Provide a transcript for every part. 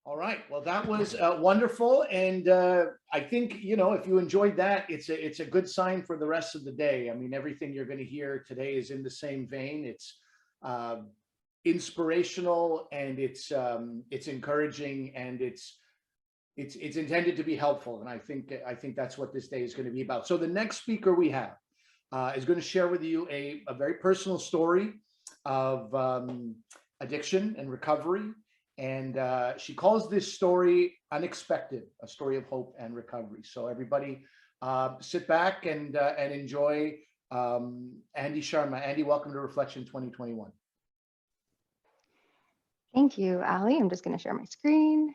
All right. Well, that was wonderful, and I think if you enjoyed that, it's a good sign for the rest of the day. I mean, everything you're going to hear today is in the same vein. It's uh, inspirational, and it's encouraging, and it's intended to be helpful. And I think that's what this day is going to be about. So the next speaker we have is going to share with you a very personal story of addiction and recovery. And she calls this story Unexpected, a story of hope and recovery. So everybody sit back and enjoy Andy Sharma. Andy, welcome to Reflection 2021. Thank you, Ali. I'm just going to share my screen.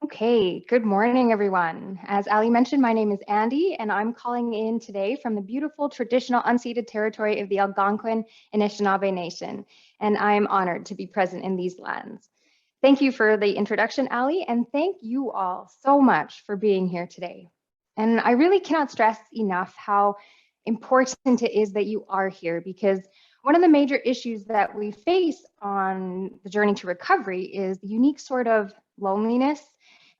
Okay, good morning, everyone. As Ali mentioned, my name is Andy, and I'm calling in today from the beautiful traditional unceded territory of the Algonquin Anishinaabe Nation, and I'm honored to be present in these lands. Thank you for the introduction, Ali, and thank you all so much for being here today. And I really cannot stress enough how important it is that you are here, because one of the major issues that we face on the journey to recovery is the unique sort of loneliness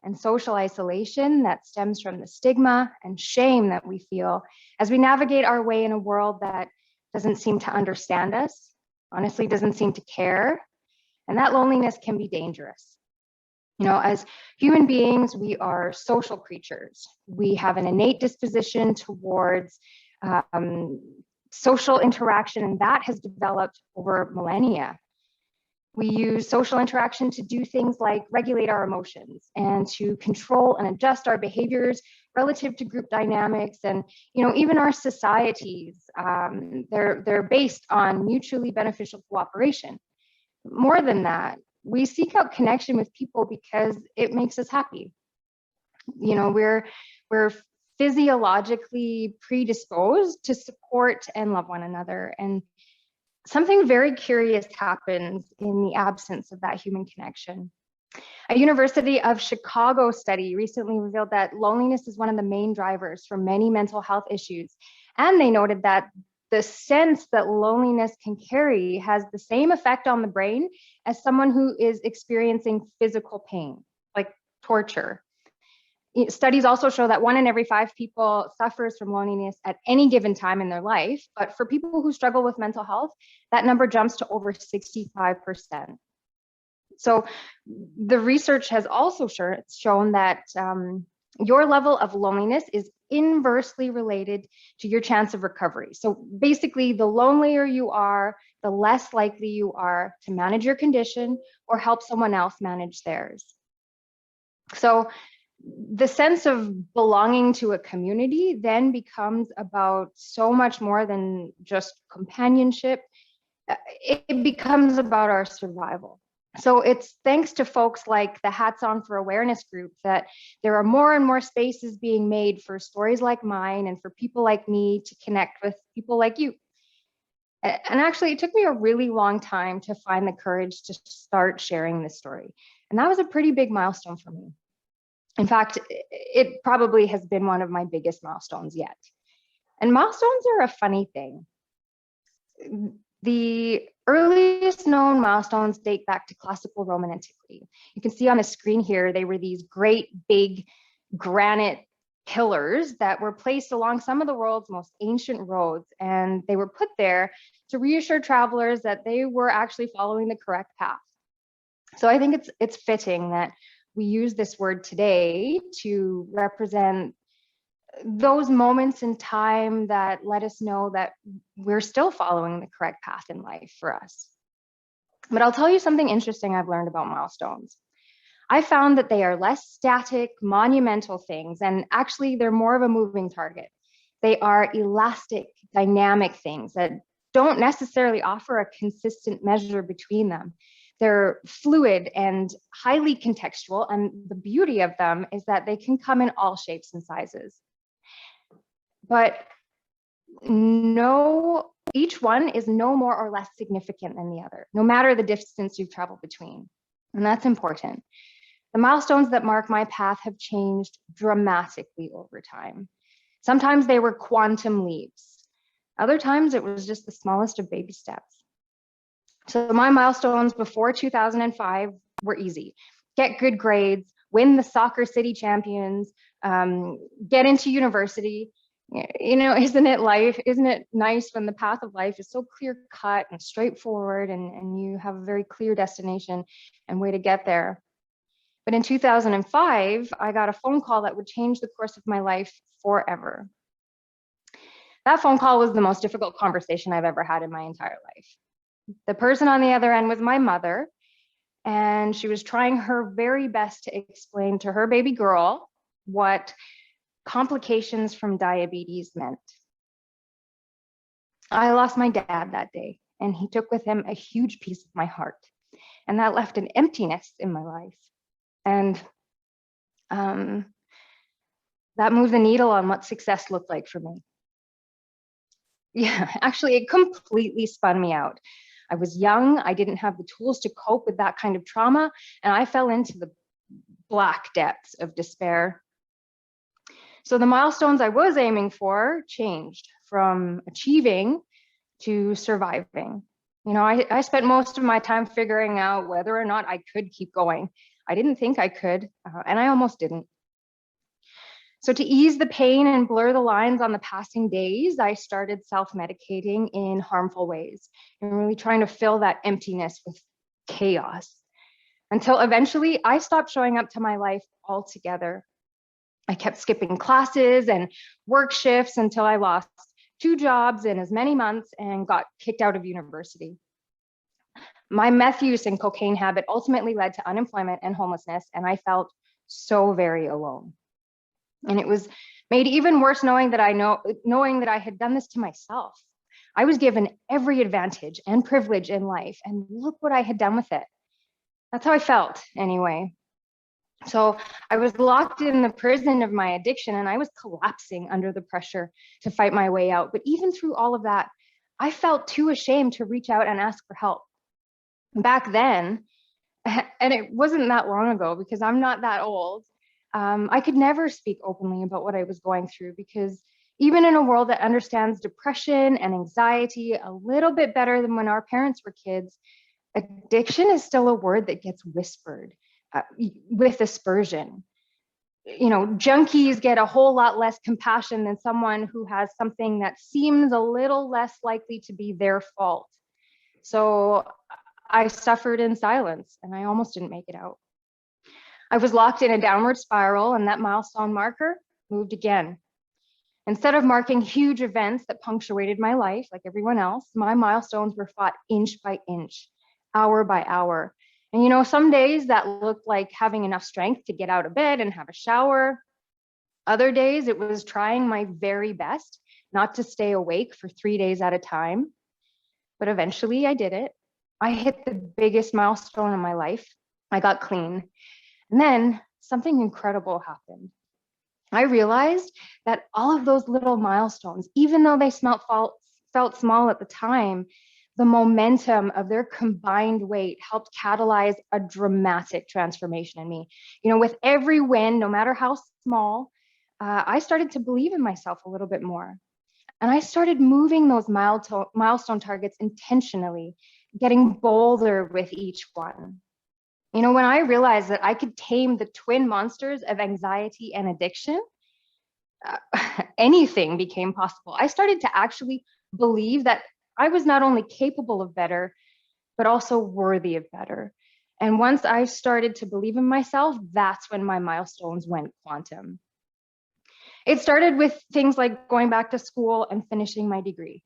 and social isolation that stems from the stigma and shame that we feel as we navigate our way in a world that doesn't seem to understand us, honestly doesn't seem to care, and that loneliness can be dangerous. As human beings, we are social creatures. We have an innate disposition towards social interaction, and that has developed over millennia. We use social interaction to do things like regulate our emotions and to control and adjust our behaviors relative to group dynamics. And even our societies, they're based on mutually beneficial cooperation. More than that, we seek out connection with people because it makes us happy. We're physiologically predisposed to support and love one another. And something very curious happens in the absence of that human connection. A University of Chicago study recently revealed that loneliness is one of the main drivers for many mental health issues. And they noted that the sense that loneliness can carry has the same effect on the brain as someone who is experiencing physical pain, like torture. Studies also show that 1 in every 5 people suffers from loneliness at any given time in their life. But for people who struggle with mental health, that number jumps to over 65%. So the research has also shown that your level of loneliness is inversely related to your chance of recovery. So basically, the lonelier you are, the less likely you are to manage your condition or help someone else manage theirs. So the sense of belonging to a community then becomes about so much more than just companionship. It becomes about our survival. So it's thanks to folks like the Hats On for Awareness group that there are more and more spaces being made for stories like mine and for people like me to connect with people like you. And actually, it took me a really long time to find the courage to start sharing this story. And that was a pretty big milestone for me. In fact, it probably has been one of my biggest milestones yet. And milestones are a funny thing. The earliest known milestones date back to classical Roman antiquity. You can see on the screen here, they were these great big granite pillars that were placed along some of the world's most ancient roads. And they were put there to reassure travelers that they were actually following the correct path. So I think it's fitting that we use this word today to represent those moments in time that let us know that we're still following the correct path in life for us. But I'll tell you something interesting I've learned about milestones. I found that they are less static, monumental things, and actually they're more of a moving target. They are elastic, dynamic things that don't necessarily offer a consistent measure between them. They're fluid and highly contextual, and the beauty of them is that they can come in all shapes and sizes. But each one is no more or less significant than the other, no matter the distance you've traveled between. And that's important. The milestones that mark my path have changed dramatically over time. Sometimes they were quantum leaps. Other times it was just the smallest of baby steps. So my milestones before 2005 were easy. Get good grades, win the soccer city champions, get into university. You know, isn't it life? Isn't it nice when the path of life is so clear cut and straightforward, and you have a very clear destination and way to get there? But in 2005, I got a phone call that would change the course of my life forever. That phone call was the most difficult conversation I've ever had in my entire life. The person on the other end was my mother, and she was trying her very best to explain to her baby girl what complications from diabetes meant. I lost my dad that day, and he took with him a huge piece of my heart, and that left an emptiness in my life. And that moved the needle on what success looked like for me. Yeah, actually, it completely spun me out. I was young, I didn't have the tools to cope with that kind of trauma, and I fell into the black depths of despair. So the milestones I was aiming for changed from achieving to surviving. You know, I spent most of my time figuring out whether or not I could keep going. I didn't think I could, and I almost didn't. So to ease the pain and blur the lines on the passing days, I started self-medicating in harmful ways and really trying to fill that emptiness with chaos until eventually I stopped showing up to my life altogether. I kept skipping classes and work shifts until I lost 2 jobs in as many months and got kicked out of university. My meth use and cocaine habit ultimately led to unemployment and homelessness, and I felt so very alone. And it was made even worse knowing that I had done this to myself. I was given every advantage and privilege in life, and look what I had done with it. That's how I felt anyway. So I was locked in the prison of my addiction, and I was collapsing under the pressure to fight my way out. But even through all of that, I felt too ashamed to reach out and ask for help. Back then, and it wasn't that long ago because I'm not that old, I could never speak openly about what I was going through because even in a world that understands depression and anxiety a little bit better than when our parents were kids, addiction is still a word that gets whispered with aspersion. You know, junkies get a whole lot less compassion than someone who has something that seems a little less likely to be their fault. So I suffered in silence and I almost didn't make it out. I was locked in a downward spiral, and that milestone marker moved again. Instead of marking huge events that punctuated my life like everyone else, my milestones were fought inch by inch, hour by hour. And you know, some days that looked like having enough strength to get out of bed and have a shower. Other days it was trying my very best not to stay awake for 3 days at a time. But eventually I did it. I hit the biggest milestone in my life. I got clean. And then something incredible happened. I realized that all of those little milestones, even though they felt small at the time, the momentum of their combined weight helped catalyze a dramatic transformation in me. You know, with every win, no matter how small, I started to believe in myself a little bit more. And I started moving those milestone targets intentionally, getting bolder with each one. You know, when I realized that I could tame the twin monsters of anxiety and addiction, anything became possible. I started to actually believe that I was not only capable of better, but also worthy of better. And once I started to believe in myself, that's when my milestones went quantum. It started with things like going back to school and finishing my degree.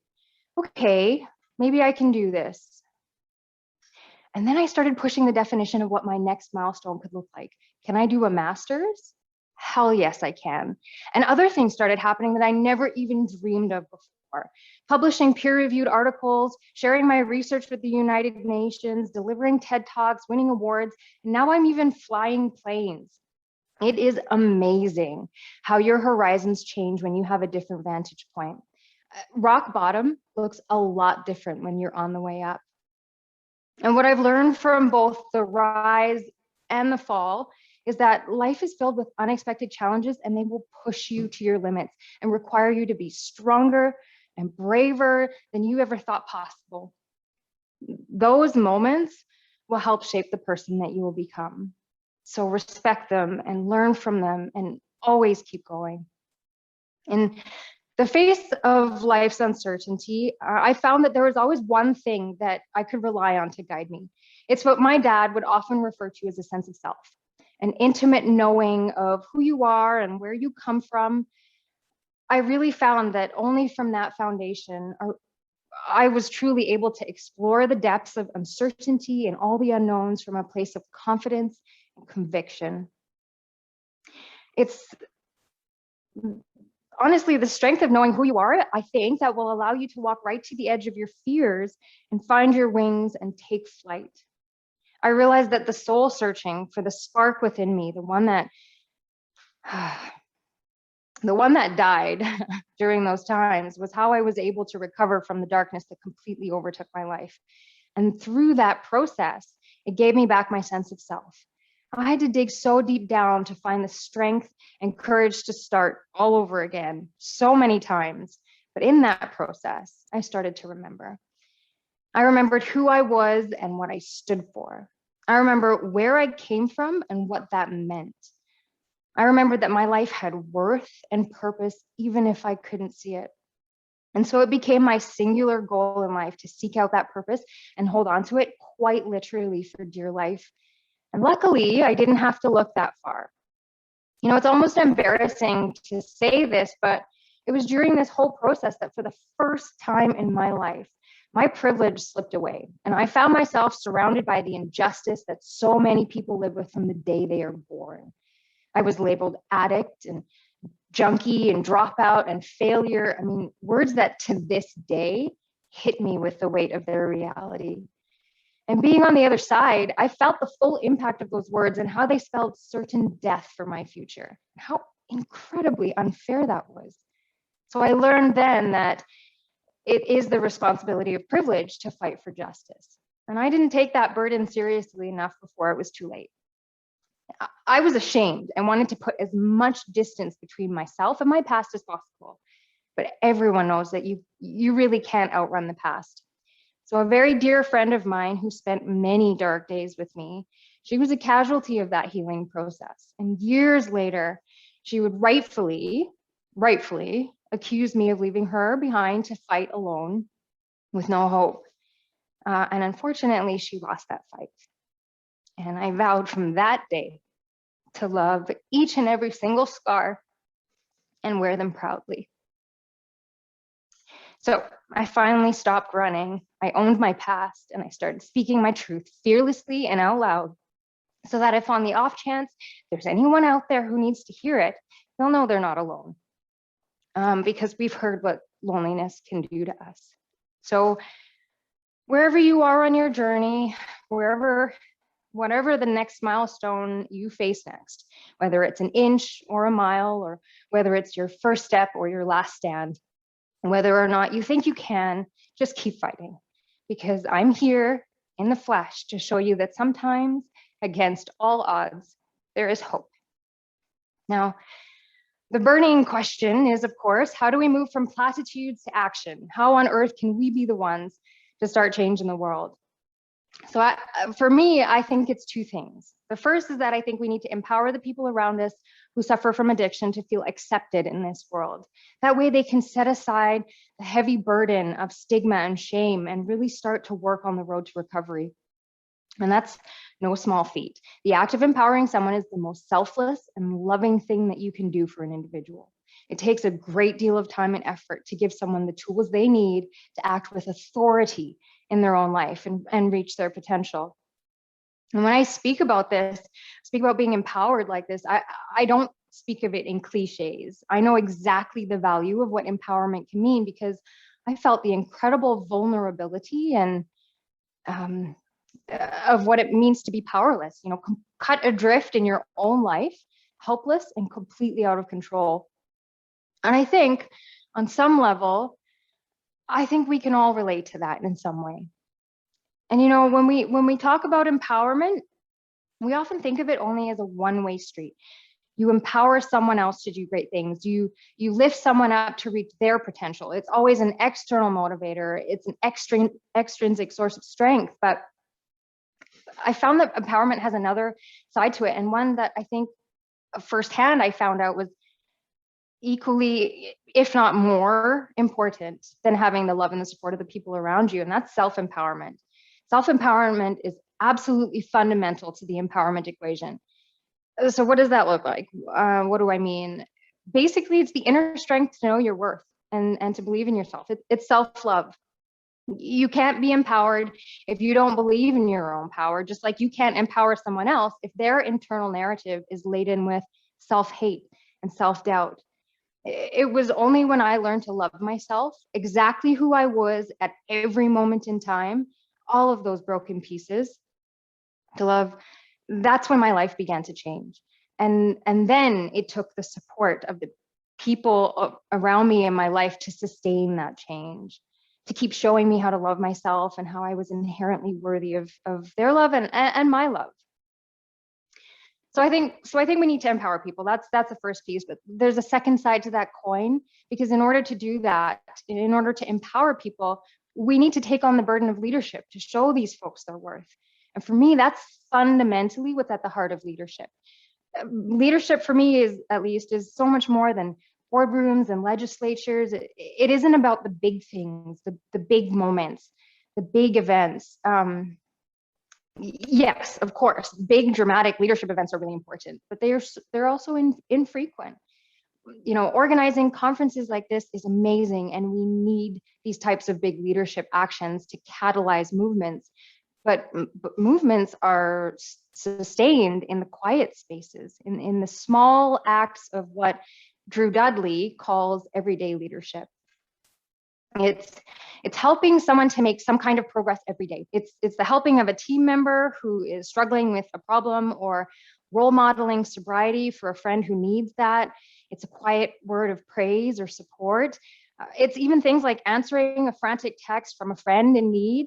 Okay, maybe I can do this. And then I started pushing the definition of what my next milestone could look like. Can I do a master's? Hell yes, I can. And other things started happening that I never even dreamed of before. Publishing peer-reviewed articles, sharing my research with the United Nations, delivering TED Talks, winning awards, and now I'm even flying planes. It is amazing how your horizons change when you have a different vantage point. Rock bottom looks a lot different when you're on the way up. And what I've learned from both the rise and the fall is that life is filled with unexpected challenges, and they will push you to your limits and require you to be stronger and braver than you ever thought possible. Those moments will help shape the person that you will become. So respect them and learn from them and always keep going. In the face of life's uncertainty, I found that there was always one thing that I could rely on to guide me. It's what my dad would often refer to as a sense of self, an intimate knowing of who you are and where you come from. I really found that only from that foundation I was truly able to explore the depths of uncertainty and all the unknowns from a place of confidence and conviction. It's honestly the strength of knowing who you are, I think, that will allow you to walk right to the edge of your fears and find your wings and take flight. I realized that the soul searching for the spark within me, the one that died during those times, was how I was able to recover from the darkness that completely overtook my life. And through that process, it gave me back my sense of self. I had to dig so deep down to find the strength and courage to start all over again so many times. But in that process, I started to remember. I remembered who I was and what I stood for. I remember where I came from and what that meant. I remembered that my life had worth and purpose, even if I couldn't see it. And so it became my singular goal in life to seek out that purpose and hold on to it quite literally for dear life. And luckily, I didn't have to look that far. You know, it's almost embarrassing to say this, but it was during this whole process that for the first time in my life, my privilege slipped away. And I found myself surrounded by the injustice that so many people live with from the day they are born. I was labeled addict and junkie and dropout and failure. I mean, words that to this day hit me with the weight of their reality. And being on the other side, I felt the full impact of those words and how they spelled certain death for my future. How incredibly unfair that was. So I learned then that it is the responsibility of privilege to fight for justice. And I didn't take that burden seriously enough before it was too late. I was ashamed and wanted to put as much distance between myself and my past as possible. But everyone knows that you really can't outrun the past. So a very dear friend of mine who spent many dark days with me, she was a casualty of that healing process. And years later, she would rightfully accuse me of leaving her behind to fight alone with no hope. And unfortunately, she lost that fight. And I vowed from that day to love each and every single scar and wear them proudly. So I finally stopped running. I owned my past and I started speaking my truth fearlessly and out loud, so that if on the off chance there's anyone out there who needs to hear it, they'll know they're not alone. Because we've heard what loneliness can do to us. So wherever you are on your journey, whatever the next milestone you face next, whether it's an inch or a mile, or whether it's your first step or your last stand, whether or not you think you can, just keep fighting, because I'm here in the flesh to show you that sometimes, against all odds, there is hope. Now, the burning question is, of course, how do we move from platitudes to action? How on earth can we be the ones to start changing the world? So for me, I think it's two things. The first is that I think we need to empower the people around us who suffer from addiction to feel accepted in this world. That way they can set aside the heavy burden of stigma and shame and really start to work on the road to recovery. And that's no small feat. The act of empowering someone is the most selfless and loving thing that you can do for an individual. It takes a great deal of time and effort to give someone the tools they need to act with authority in their own life and reach their potential. And when I speak about this, speak about being empowered like this, I don't speak of it in cliches. I know exactly the value of what empowerment can mean, because I felt the incredible vulnerability and of what it means to be powerless, you know, cut adrift in your own life, helpless and completely out of control. And I think on some level, I think we can all relate to that in some way. And you know, when we talk about empowerment, we often think of it only as a one-way street. You empower someone else to do great things. You lift someone up to reach their potential. It's always an external motivator. It's an extrinsic source of strength. But I found that empowerment has another side to it, and one that I think firsthand I found out was equally, if not more important than having the love and the support of the people around you, and that's self-empowerment. Self-empowerment is absolutely fundamental to the empowerment equation. So what does that look like? What do I mean? Basically, it's the inner strength to know your worth and to believe in yourself. It's self-love. You can't be empowered if you don't believe in your own power, just like you can't empower someone else if their internal narrative is laden with self-hate and self-doubt. It was only when I learned to love myself, exactly who I was at every moment in time, all of those broken pieces, to love, that's when my life began to change. And then it took the support of the people around me in my life to sustain that change, to keep showing me how to love myself and how I was inherently worthy of their love and my love. So I think we need to empower people. That's the first piece, but there's a second side to that coin, because in order to do that, in order to empower people, we need to take on the burden of leadership to show these folks their worth. And for me, that's fundamentally what's at the heart of leadership. Leadership for me is so much more than boardrooms and legislatures. It isn't about the big things, the big moments, the big events. Yes, of course, big dramatic leadership events are really important, but they're also infrequent. You know, organizing conferences like this is amazing, and we need these types of big leadership actions to catalyze movements. But movements are sustained in the quiet spaces, in the small acts of what Drew Dudley calls everyday leadership. It's helping someone to make some kind of progress every day. It's the helping of a team member who is struggling with a problem, or role modeling sobriety for a friend who needs that. It's a quiet word of praise or support. It's even things like answering a frantic text from a friend in need.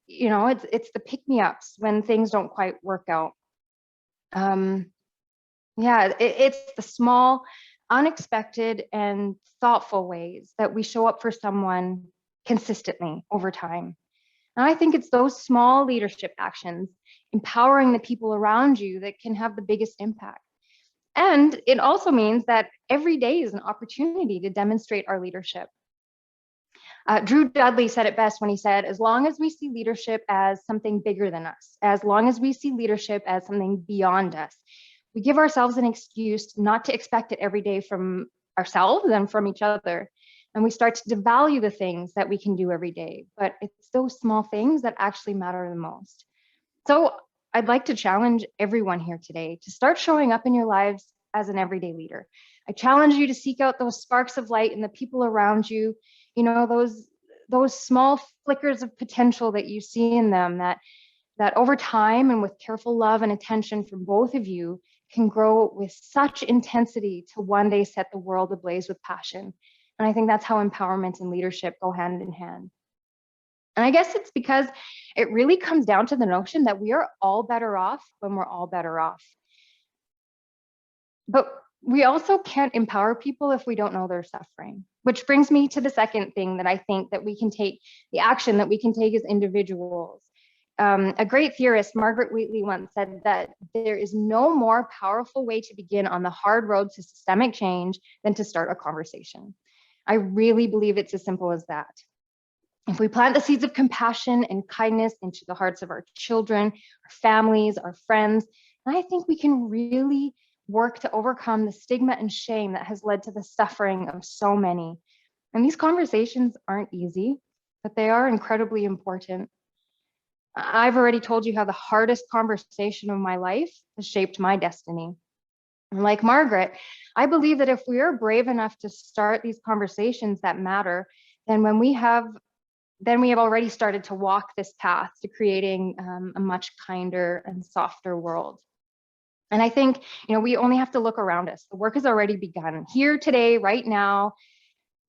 You know, it's the pick-me-ups when things don't quite work out. Yeah, it's the small, unexpected, and thoughtful ways that we show up for someone consistently over time. And I think it's those small leadership actions, empowering the people around you, that can have the biggest impact. And it also means that every day is an opportunity to demonstrate our leadership. Drew Dudley said it best when he said, as long as we see leadership as something bigger than us, as long as we see leadership as something beyond us, we give ourselves an excuse not to expect it every day from ourselves and from each other. And we start to devalue the things that we can do every day. But it's those small things that actually matter the most. So I'd like to challenge everyone here today to start showing up in your lives as an everyday leader. I challenge you to seek out those sparks of light in the people around you, you know, those small flickers of potential that you see in them, that over time and with careful love and attention from both of you can grow with such intensity to one day set the world ablaze with passion. And I think that's how empowerment and leadership go hand in hand. And I guess it's because it really comes down to the notion that we are all better off when we're all better off. But we also can't empower people if we don't know they're suffering, which brings me to the second thing that I think that we can take, the action that we can take as individuals. A great theorist, Margaret Wheatley, once said that there is no more powerful way to begin on the hard road to systemic change than to start a conversation. I really believe it's as simple as that. If we plant the seeds of compassion and kindness into the hearts of our children, our families, our friends, I think we can really work to overcome the stigma and shame that has led to the suffering of so many. And these conversations aren't easy, but they are incredibly important. I've already told you how the hardest conversation of my life has shaped my destiny. And like Margaret, I believe that if we are brave enough to start these conversations that matter, then we have already started to walk this path to creating a much kinder and softer world. And I think, you know, we only have to look around us. The work has already begun. Here today, right now,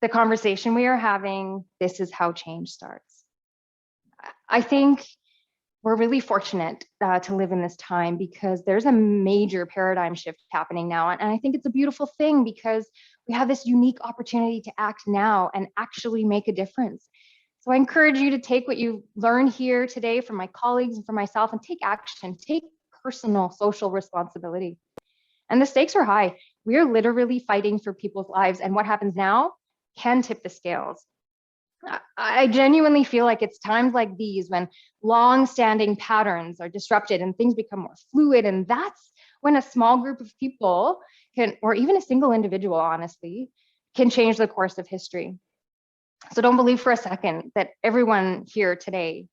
the conversation we are having, this is how change starts. I think we're really fortunate to live in this time because there's a major paradigm shift happening now. And I think it's a beautiful thing because we have this unique opportunity to act now and actually make a difference. So I encourage you to take what you learned here today from my colleagues and from myself and take action, take personal social responsibility. And the stakes are high. We are literally fighting for people's lives. And what happens now can tip the scales. I genuinely feel like it's times like these when long-standing patterns are disrupted and things become more fluid. And that's when a small group of people can, or even a single individual, honestly, can change the course of history. So don't believe for a second that everyone here today,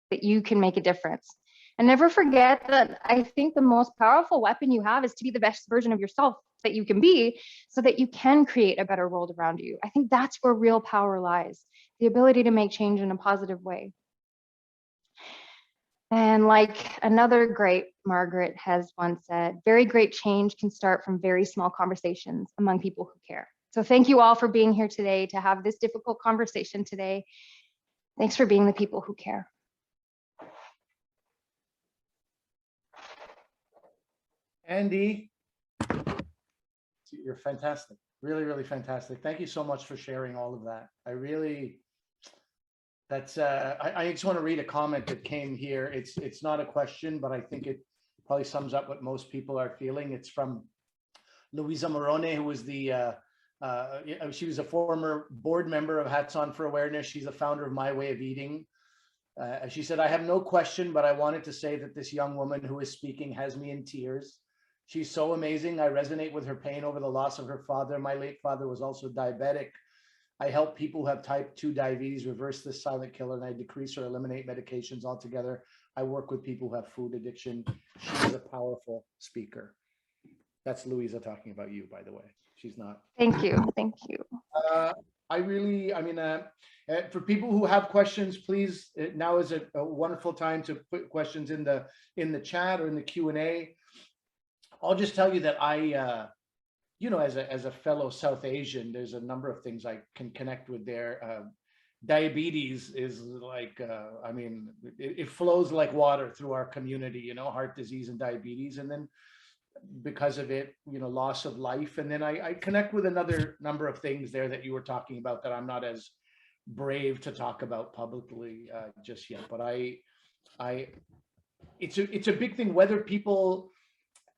that you can make a difference. And never forget that I think the most powerful weapon you have is to be the best version of yourself that you can be so that you can create a better world around you. I think that's where real power lies, the ability to make change in a positive way. And like another great Margaret has once said, very great change can start from very small conversations among people who care. So thank you all for being here today to have this difficult conversation today. Thanks for being the people who care. Andy, you're fantastic. Really, really fantastic. Thank you so much for sharing all of that. I really, that's, I just want to read a comment that came here. It's not a question, but I think it probably sums up what most people are feeling. It's from Louisa Morone, who was the, she was a former board member of Hats On for Awareness. She's the founder of My Way of Eating. She said, I have no question, but I wanted to say that this young woman who is speaking has me in tears. She's so amazing. I resonate with her pain over the loss of her father. My late father was also diabetic. I help people who have type 2 diabetes reverse this silent killer, and I decrease or eliminate medications altogether. I work with people who have food addiction. She's a powerful speaker. That's Louisa talking about you, by the way. She's not. Thank you. Thank you. For people who have questions, please, now is a wonderful time to put questions in the chat or in the Q&A. I'll just tell you that I, you know, as a fellow South Asian, there's a number of things I can connect with there. Diabetes is like, I mean, it flows like water through our community, you know, heart disease and diabetes. And then because of it, you know, loss of life. And then I connect with another number of things there that you were talking about that I'm not as brave to talk about publicly just yet. But it's a big thing, whether people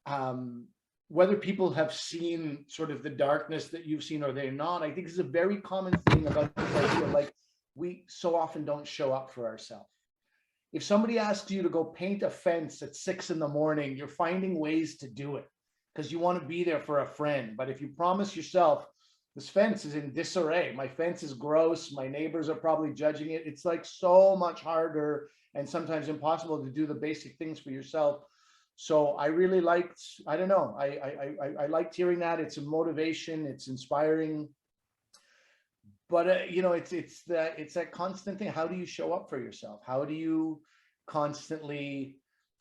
have seen sort of the darkness that you've seen or they're not. I think it's a very common thing about this idea, like we so often don't show up for ourselves. If somebody asks you to go paint a fence at 6 in the morning, you're finding ways to do it because you want to be there for a friend. But if you promise yourself, this fence is in disarray, my fence is gross, my neighbors are probably judging it, it's like so much harder and sometimes impossible to do the basic things for yourself. So I really liked, I don't know, I liked hearing that. It's a motivation, it's inspiring. But you know, it's that constant thing. How do you show up for yourself? How do you constantly,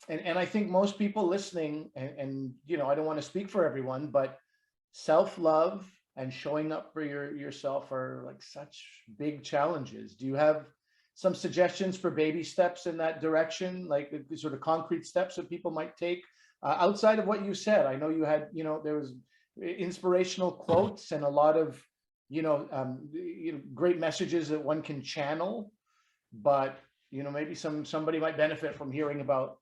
and I think most people listening, and you know, I don't want to speak for everyone, but self-love and showing up for yourself are like such big challenges. Do you have some suggestions for baby steps in that direction, like the sort of concrete steps that people might take outside of what you said? I know you had, you know, there was inspirational quotes and a lot of, you know, great messages that one can channel, but you know, maybe somebody might benefit from hearing about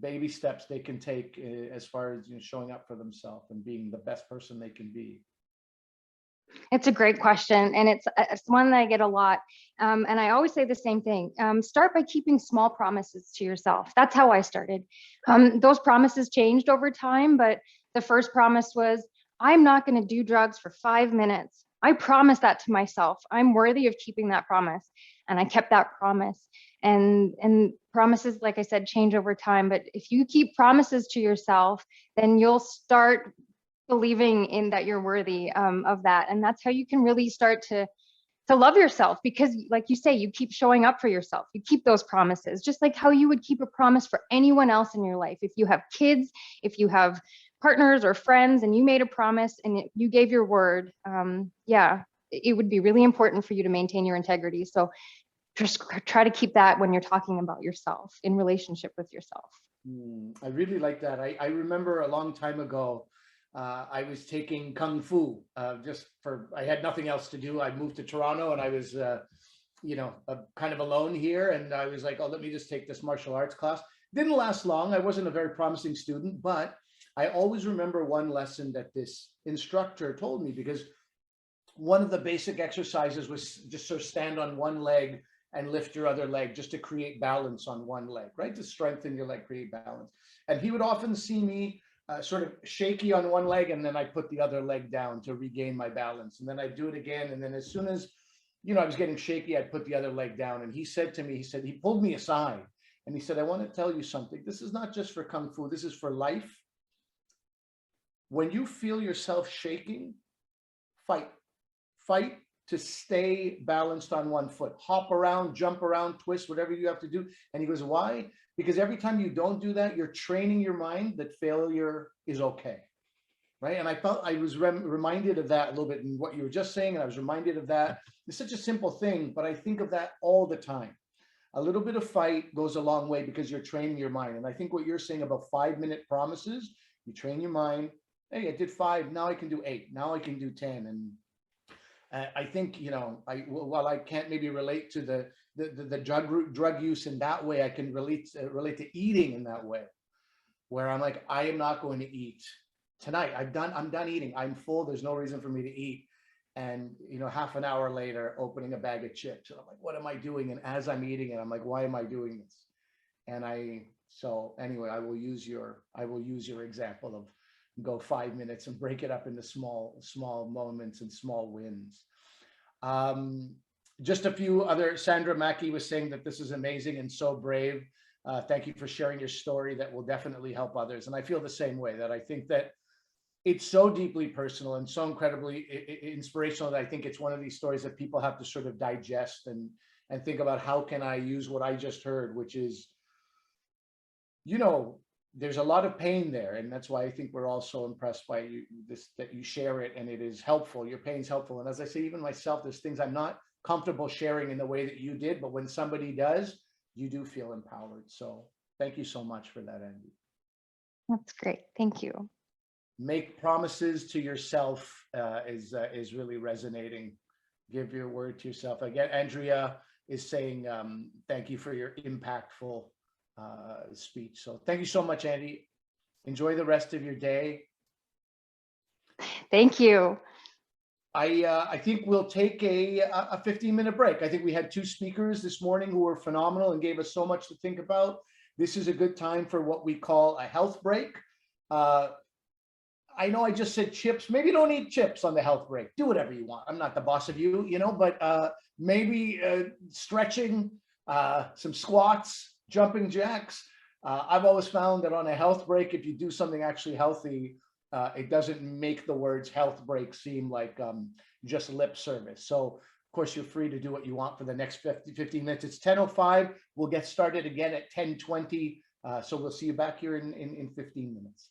baby steps they can take as far as, you know, showing up for themselves and being the best person they can be. It's a great question, and it's one that I get a lot. And I always say the same thing. Start by keeping small promises to yourself. That's how I started. Those promises changed over time, but the first promise was, I'm not going to do drugs for 5 minutes. I promised that to myself. I'm worthy of keeping that promise. And I kept that promise. And promises, like I said, change over time. But if you keep promises to yourself, then you'll start believing in that you're worthy of that. And that's how you can really start to love yourself, because like you say, you keep showing up for yourself. You keep those promises, just like how you would keep a promise for anyone else in your life. If you have kids, if you have partners or friends, and you made a promise and you gave your word, yeah, it would be really important for you to maintain your integrity. So just try to keep that when you're talking about yourself, in relationship with yourself. I really like that. I remember a long time ago, I was taking Kung Fu I had nothing else to do. I moved to Toronto and I was, kind of alone here. And I was like, oh, let me just take this martial arts class. Didn't last long. I wasn't a very promising student, but I always remember one lesson that this instructor told me, because one of the basic exercises was just sort of stand on one leg and lift your other leg, just to create balance on one leg, right? To strengthen your leg, create balance. And he would often see me sort of shaky on one leg, and then I put the other leg down to regain my balance. And then I'd do it again. And then as soon as, I was getting shaky, I'd put the other leg down. And he said to me, he pulled me aside and he said, I want to tell you something. This is not just for Kung Fu, this is for life. When you feel yourself shaking, fight to stay balanced on one foot, hop around, jump around, twist, whatever you have to do. And he goes, why? Because every time you don't do that, you're training your mind that failure is okay, right? And I felt I was reminded of that a little bit in what you were just saying, and I was reminded of that. It's such a simple thing, but I think of that all the time. A little bit of fight goes a long way because you're training your mind. And I think what you're saying about 5-minute promises, you train your mind. Hey, I did 5, now I can do 8, now I can do 10. And I think, while I can't maybe relate to the drug use in that way, I can relate to eating in that way, where I'm like, I am not going to eat tonight. I'm done eating. I'm full. There's no reason for me to eat. And, half an hour later, opening a bag of chips. And I'm like, what am I doing? And as I'm eating it, I'm like, why am I doing this? And so anyway, I will use your example of go 5 minutes and break it up into small moments and small wins. Just a few other, Sandra Mackey was saying that this is amazing and so brave. Thank you for sharing your story. That will definitely help others. And I feel the same way, that I think that it's so deeply personal and so incredibly inspirational that I think it's one of these stories that people have to sort of digest and think about, how can I use what I just heard, which is, there's a lot of pain there. And that's why I think we're all so impressed by that you share it, and it is helpful. Your pain's helpful. And as I say, even myself, there's things I'm not comfortable sharing in the way that you did, but when somebody does, you do feel empowered. So thank you so much for that, Andy. That's great. Thank you. Make promises to yourself is really resonating. Give your word to yourself. Again, Andrea is saying, thank you for your impactful speech. So thank you so much, Andy. Enjoy the rest of your day. Thank you. I think we'll take a 15-minute break. I think we had 2 speakers this morning who were phenomenal and gave us so much to think about. This is a good time for what we call a health break. I know I just said chips. Maybe don't eat chips on the health break. Do whatever you want. I'm not the boss of you, but maybe stretching, some squats, jumping jacks. I've always found that on a health break, if you do something actually healthy, it doesn't make the words health break seem like just lip service. So of course, you're free to do what you want for the next 15 minutes. It's 10:05. We'll get started again at 10:20. So we'll see you back here in 15 minutes.